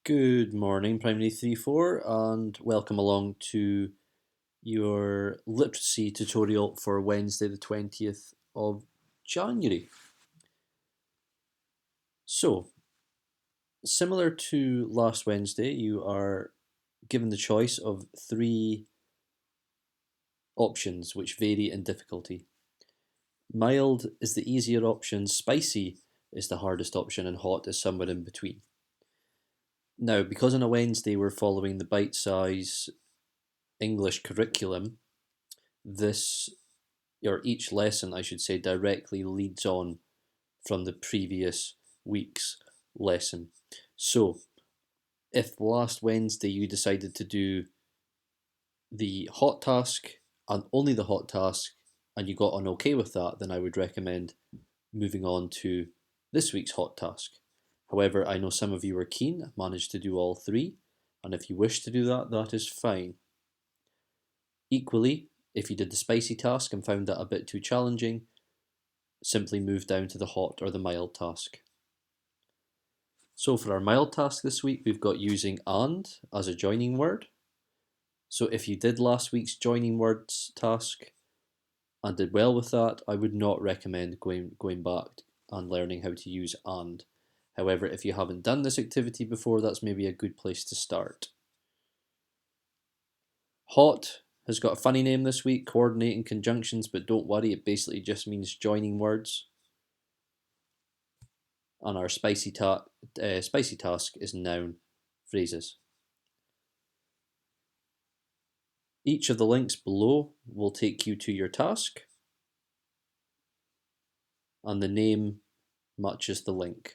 Good morning, Primary 3-4, and welcome along to your literacy tutorial for Wednesday the 20th of January. So, similar to last Wednesday, you are given the choice of three options which vary in difficulty. Mild is the easier option, spicy is the hardest option, and hot is somewhere in between. Now, because on a Wednesday we're following the bite-size English curriculum, each lesson, I should say, directly leads on from the previous week's lesson. So, if last Wednesday you decided to do the hot task and only the hot task, and you got on okay with that, then I would recommend moving on to this week's hot task. However, I know some of you are keen, managed to do all three, and if you wish to do that, that is fine. Equally, if you did the spicy task and found that a bit too challenging, simply move down to the hot or the mild task. So for our mild task this week, we've got using and as a joining word. So if you did last week's joining words task and did well with that, I would not recommend going back and learning how to use and. However, if you haven't done this activity before, that's maybe a good place to start. Hot has got a funny name this week, coordinating conjunctions, but don't worry, it basically just means joining words. And our spicy task is noun phrases. Each of the links below will take you to your task, and the name matches the link.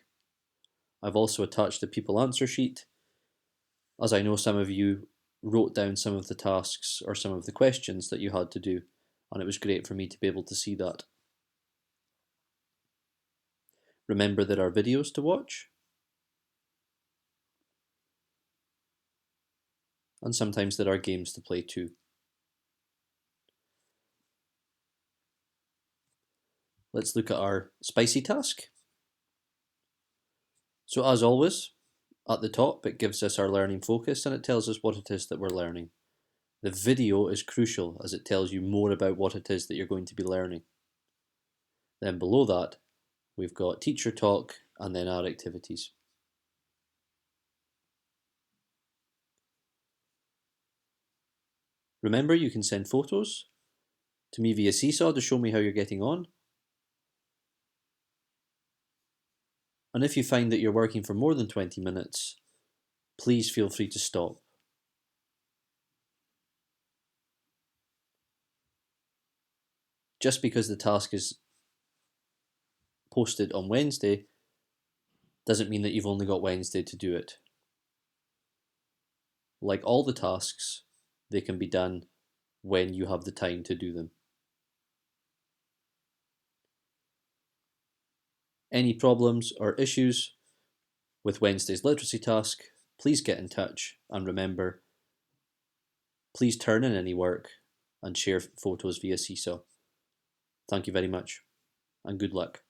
I've also attached a people answer sheet, as I know some of you wrote down some of the tasks or some of the questions that you had to do, and it was great for me to be able to see that. Remember, there are videos to watch, and sometimes there are games to play too. Let's look at our spicy task. So as always, at the top it gives us our learning focus and it tells us what it is that we're learning. The video is crucial as it tells you more about what it is that you're going to be learning. Then below that, we've got teacher talk and then our activities. Remember, you can send photos to me via Seesaw to show me how you're getting on. And if you find that you're working for more than 20 minutes, please feel free to stop. Just because the task is posted on Wednesday doesn't mean that you've only got Wednesday to do it. Like all the tasks, they can be done when you have the time to do them. Any problems or issues with Wednesday's literacy task, please get in touch, and remember, please turn in any work and share photos via Seesaw. Thank you very much, and good luck.